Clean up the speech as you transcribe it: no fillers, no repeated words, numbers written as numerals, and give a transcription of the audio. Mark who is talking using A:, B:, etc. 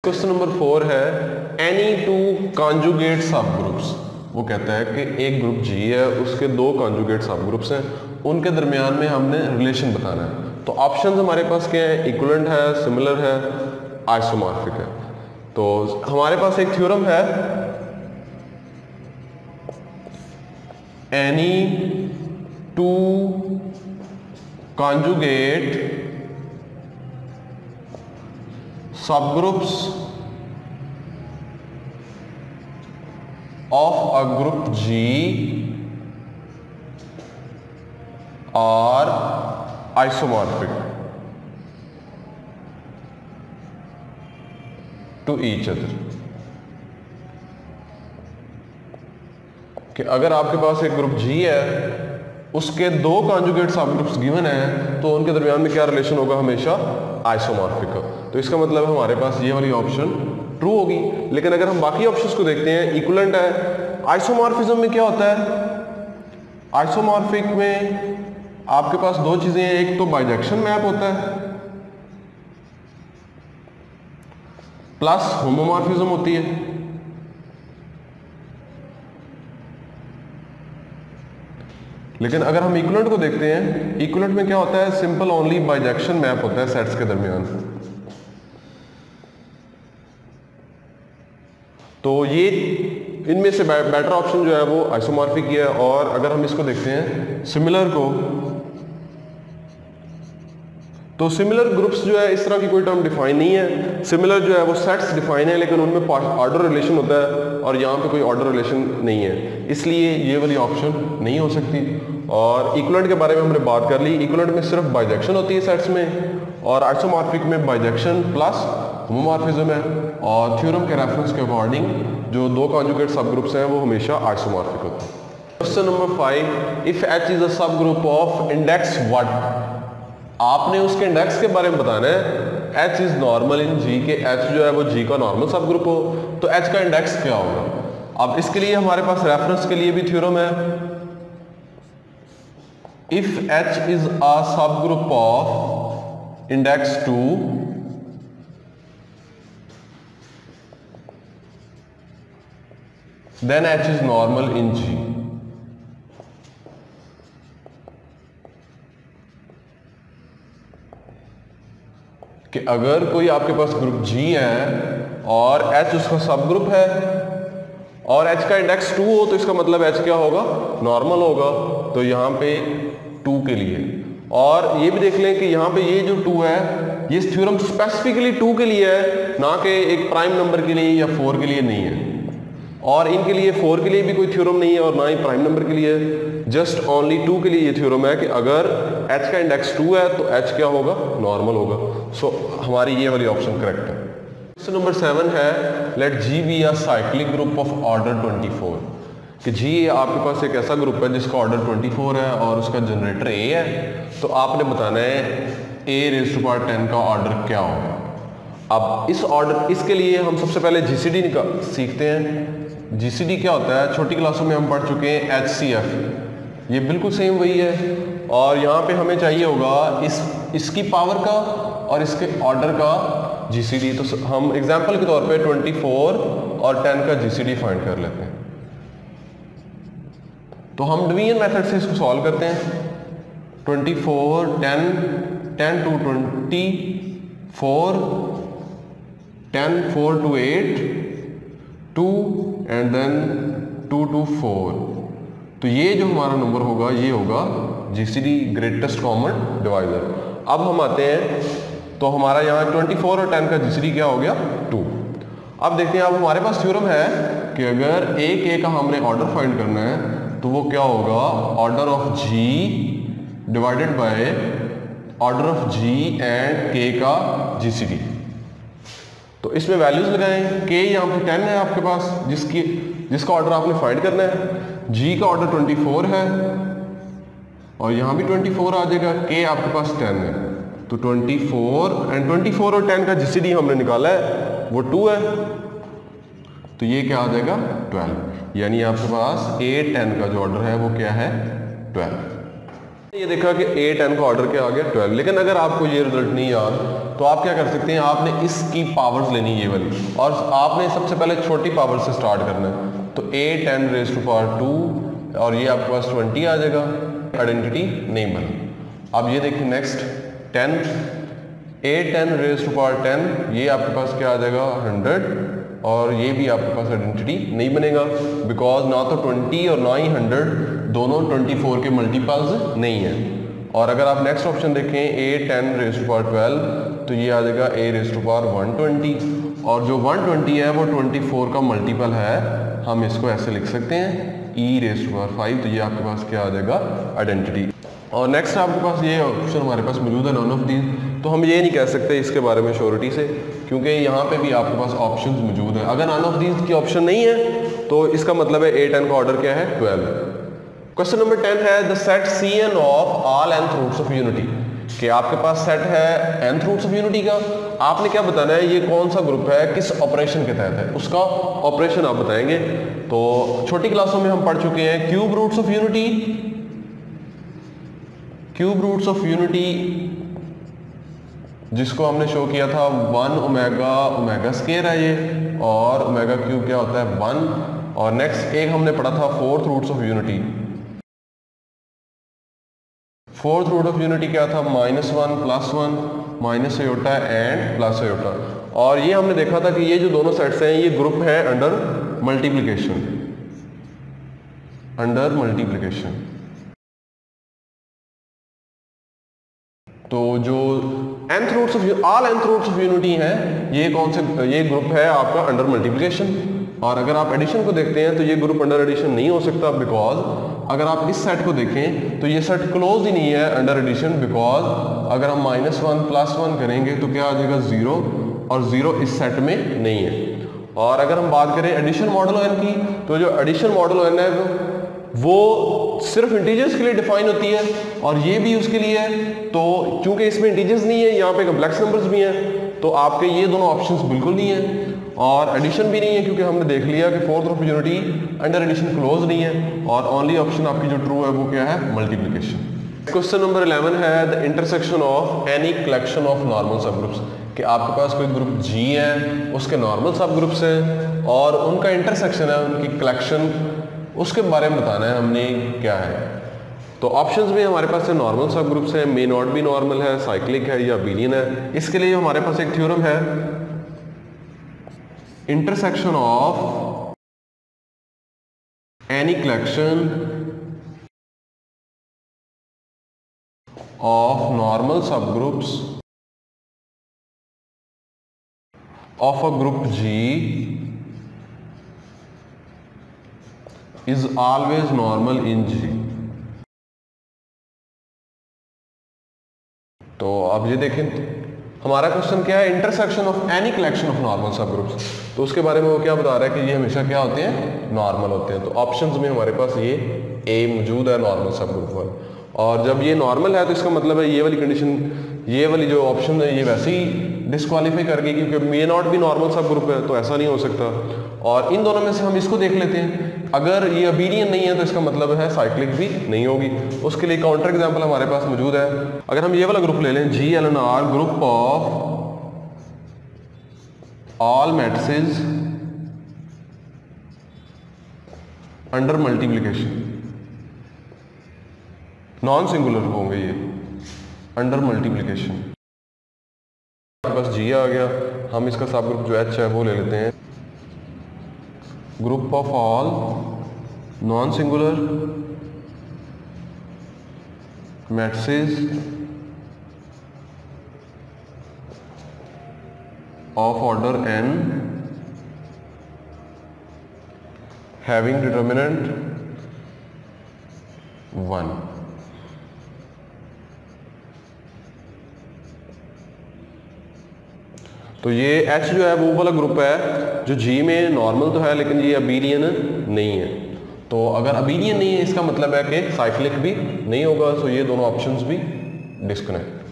A: Question number 4 है any two conjugate सब groups. वो कहता है कि एक ग्रुप जी है, उसके दो कॉन्जुगेट सब ग्रुप्स हैं, उनके दरमियान में हमने रिलेशन बताना है। तो ऑप्शंस हमारे पास क्या है? इक्विवेलेंट है, सिमिलर है, आइसोमॉर्फिक है। तो हमारे पास एक थ्योरम है any two conjugate subgroups of a group G are isomorphic to each other। कि अगर आपके पास एक ग्रुप G है, उसके दो कॉन्जुगेट सब ग्रुप्स गिवन है, तो उनके दरमियान में क्या रिलेशन होगा? हमेशा आइसोमॉर्फिक। तो इसका मतलब है हमारे पास ये वाली ऑप्शन ट्रू होगी। लेकिन अगर हम बाकी ऑप्शंस को देखते हैं, इक्विवेलेंट है। आइसोमॉर्फिज्म में क्या होता है? आइसोमॉर्फिक में आपके पास दो चीजें हैं, एक तो बाइजेक्शन मैप होता है प्लस होमोमॉर्फिज्म होती है। लेकिन अगर हम इक्विवेलेंट को देखते हैं, इक्विवेलेंट में क्या होता है? सिंपल ओनली बाइजेक्शन मैप होता है सेट्स के दरमियान। तो ये इनमें से बेटर ऑप्शन जो है वो आइसोमॉर्फिक ही है। और अगर हम इसको देखते हैं सिमिलर को, तो सिमिलर ग्रुप्स जो है इस तरह की कोई टर्म डिफाइन नहीं है। सिमिलर जो है वो सेट्स डिफाइन है, लेकिन उनमें ऑर्डर रिलेशन होता है और यहाँ पे कोई ऑर्डर रिलेशन नहीं है, इसलिए ये वाली ऑप्शन नहीं हो सकती। और इक्विवेलेंट के बारे में हमने बात कर ली। इक्विवेलेंट में सिर्फ बाइजेक्शन होती है सेट्स में, और आइसोमॉर्फिक में बाइजेक्शन प्लस होमोमॉर्फिज्म है। और थ्योरम के रेफरेंस के अकॉर्डिंग जो दो कॉन्जुगेट सब ग्रुप्स हैं वो हमेशा आइसोमॉर्फिक होते हैं। Question number 5, if H is a सब ग्रुप ऑफ इंडेक्स व्हाट। आपने उसके इंडेक्स के बारे में बताना है। H is normal in G, के H जो है वो G का नॉर्मल सब ग्रुप हो, तो H का इंडेक्स क्या होगा? अब इसके लिए हमारे पास रेफरेंस के लिए भी थ्योरम है। इफ H इज अ सब group of index 2 then H is normal in G। कि अगर कोई आपके पास ग्रुप G है और H उसका सब ग्रुप है और H का इंडेक्स 2 हो, तो इसका मतलब H क्या होगा? नॉर्मल होगा। तो यहाँ पे 2 के लिए, और ये भी देख लें कि यहाँ पे ये जो 2 है, ये थ्योरम स्पेसिफिकली 2 के लिए है, ना कि एक प्राइम नंबर के लिए या 4 के लिए नहीं है। और इनके लिए 4 के लिए भी कोई थ्योरम नहीं है और ना ही प्राइम नंबर के लिए, जस्ट ओनली 2 के लिए ये थ्योरम है कि अगर H का इंडेक्स 2 है तो H क्या होगा? नॉर्मल होगा। सो हमारी ये वाली ऑप्शन करेक्ट है। क्वेश्चन नंबर 7 है let G be a cyclic group of order 24। कि G आपके पास एक ऐसा ग्रुप है जिसका ऑर्डर 24 है और उसका जनरेटर A है। तो आपने बताना है A⁻10 का ऑर्डर क्या होगा। अब इस ऑर्डर, इसके लिए हम सबसे पहले GCD सीखते हैं। GCD क्या होता है? छोटी क्लासों में हम पढ़ चुके हैं HCF, ये बिल्कुल सेम वही है। और यहाँ पे हमें चाहिए होगा इसकी पावर का और इसके ऑर्डर का GCD। तो हम एग्जांपल के तौर पे 24 और 10 का GCD फाइंड कर लेते हैं। तो हम डिवीजन मेथड से इसको सॉल्व करते हैं। 24 10 to 24, 10 4 to 8, 2 and then 2 to 4। तो ये जो हमारा नंबर होगा ये होगा GCD ग्रेटेस्ट कॉमन डिवाइजर। अब हम आते हैं, तो हमारा यहाँ 24 और 10 का GCD क्या हो गया? 2। अब देखते हैं, अब हमारे पास थ्योरम है कि अगर एक A का हमने ऑर्डर फाइंड करना है तो वो क्या होगा? Order of G divided by order of G and K का GCD। तो इसमें वैल्यूज लगाएं। K यहाँ पे 10 है आपके पास, जिसका ऑर्डर आपने फाइंड करना है। G का ऑर्डर 24 है और यहाँ भी 24 आ जाएगा। K आपके पास 10 है, तो 24 एंड 24 और 10 का GCD हमने निकाला है वो 2 है, तो ये क्या आ जाएगा? 12। यानी आपके पास A10 का जो ऑर्डर है वो क्या है? 12। ये देखा कि 8n का ऑर्डर क्या आ गया 12। लेकिन अगर आपको ये रिजल्ट नहीं याद तो आप क्या कर सकते हैं, आपने इसकी पावर्स लेनी ये वाली, और आपने सबसे पहले छोटी पावर से स्टार्ट करना है। तो 8n रेज़ टू पावर 2 और ये आपके पास 20 आ जाएगा, आइडेंटिटी नहीं बना। अब ये देखिए next 10, 8n raise to power 10, ये आपके पास क्या आ जाएगा 100, और ये भी आपके पास आइडेंटिटी नहीं बनेगा, बिकॉज ना तो 20 और ना ही 100 दोनों 24 के मल्टीपल्स नहीं है। और अगर आप नेक्स्ट ऑप्शन देखें 8n रेज़ टू पावर 12, तो ये आ जाएगा a रेज़ टू पावर 120, और जो 120 है वो 24 का मल्टीपल है, हम इसको ऐसे लिख सकते हैं e रेज़ टू पावर 5। तो ये आपके पास क्या आ जाएगा आइडेंटिटी। और नेक्स्ट आपके पास ये ऑप्शन हमारे पास मौजूद है नॉन ऑफ दीज, तो हम ये नहीं कह सकते इसके बारे में श्योरिटी से, क्योंकि यहाँ पे भी आपके पास ऑप्शंस मौजूद है। अगर नॉन ऑफ दीज की ऑप्शन नहीं है तो इसका मतलब है 8n का ऑर्डर क्या है 12। क्वेश्चन नंबर 10 है the set Cn of all nth roots of unity, कि आपके पास सेट है nth रूट्स ऑफ यूनिटी का, आपने क्या बताना है ये कौन सा ग्रुप है, किस ऑपरेशन के तहत है, उसका ऑपरेशन आप बताएंगे। तो छोटी क्लासों में हम पढ़ चुके हैं cube roots of unity, cube roots of unity जिसको हमने शो किया था 1 ओमेगा ओमेगा स्क्वायर है ये, और ओमेगा क्यूब क्या होता है 1। और नेक्स्ट एक हमने पढ़ा था fourth roots of unity, fourth root of unity क्या था -1 +1 minus iota and plus iota. और ये हमने देखा था कि ये जो दोनों सेट्स हैं ये ग्रुप है अंडर मल्टीप्लिकेशन, अंडर मल्टीप्लिकेशन। तो जो nth roots of all nth roots of unity हैं ये कौन से, ये ग्रुप है आपका अंडर मल्टीप्लिकेशन। और अगर आप एडिशन को देखते हैं तो ये ग्रुप अंडर एडिशन नहीं हो सकता, बिकॉज अगर आप इस सेट को देखें तो ये सेट क्लोज ही नहीं है अंडर एडिशन, बिकॉज अगर हम -1 +1 करेंगे तो क्या आ जाएगा 0, और 0 इस सेट में नहीं है। और अगर हम बात करें एडिशन मॉडल n की, तो जो एडिशन मॉडल n है वो सिर्फ इंटीजर्स के लिए डिफाइन होती है, और ये भी उसके लिए है। तो चूंकि इसमें इंटीजर्स नहीं है, यहाँ पे कम्प्लेक्स नंबर्स भी हैं, तो आपके ये दोनों ऑप्शंस बिल्कुल नहीं है। और एडिशन भी नहीं है, क्योंकि हमने देख लिया कि fourth of unity under addition close नहीं है, और ओनली ऑप्शन आपकी जो ट्रू है वो क्या है मल्टीप्लिकेशन। क्वेश्चन नंबर 11 है the intersection of any collection of normal सब ग्रुप्स, कि आपके पास कोई ग्रुप G है, उसके नॉर्मल सब ग्रुप्स हैं, और उनका इंटरसेक्शन है, उनकी कलेक्शन, उसके बारे में बताना है हमने क्या है। तो ऑप्शंस में हमारे पास नॉर्मल सब ग्रुप्स हैं, मे नॉट बी नॉर्मल है, साइक्लिक है या अबेलियन है। इसके लिए हमारे पास एक थ्योरम है intersection of any collection of normal subgroups of a group G is always normal in G। तो अब ये देखें हमारा क्वेश्चन क्या है, intersection of any collection of normal सब ग्रुप्स। तो उसके बारे में वो क्या बता रहा है कि ये हमेशा क्या होते हैं नॉर्मल होते हैं। तो ऑप्शंस में हमारे पास ये ए मौजूद है नॉर्मल सब ग्रुप पर, और जब ये नॉर्मल है तो इसका मतलब है ये वाली कंडीशन, ये वाली जो ऑप्शन है ये वैसे ही डिस्क्वालीफाई कर गई, क्योंकि मे नॉट भी नॉर्मल सब ग्रुप है, तो ऐसा नहीं हो सकता। और इन दोनों में से हम इसको देख लेते हैं, अगर ये अबेलियन नहीं है तो इसका मतलब है साइक्लिक भी नहीं होगी। उसके लिए काउंटर एग्जांपल हमारे पास मौजूद है। अगर हम ये वाला ग्रुप ले लें GLNR, group of all matrices under multiplication, non singular होंगे ये अंडर मल्टीप्लिकेशन। हमारे पास G आ गया, हम इसका सब ग्रुप जो H है वो ले लेते हैं, group of all non singular matrices of order n having determinant 1। तो ये H जो है वो वाला ग्रुप है जो G में नॉर्मल तो है लेकिन ये अबेलियन नहीं है। तो अगर अबेलियन नहीं है इसका मतलब है कि साइक्लिक भी नहीं होगा। सो ये दोनों ऑप्शंस भी डिस्कनेक्ट।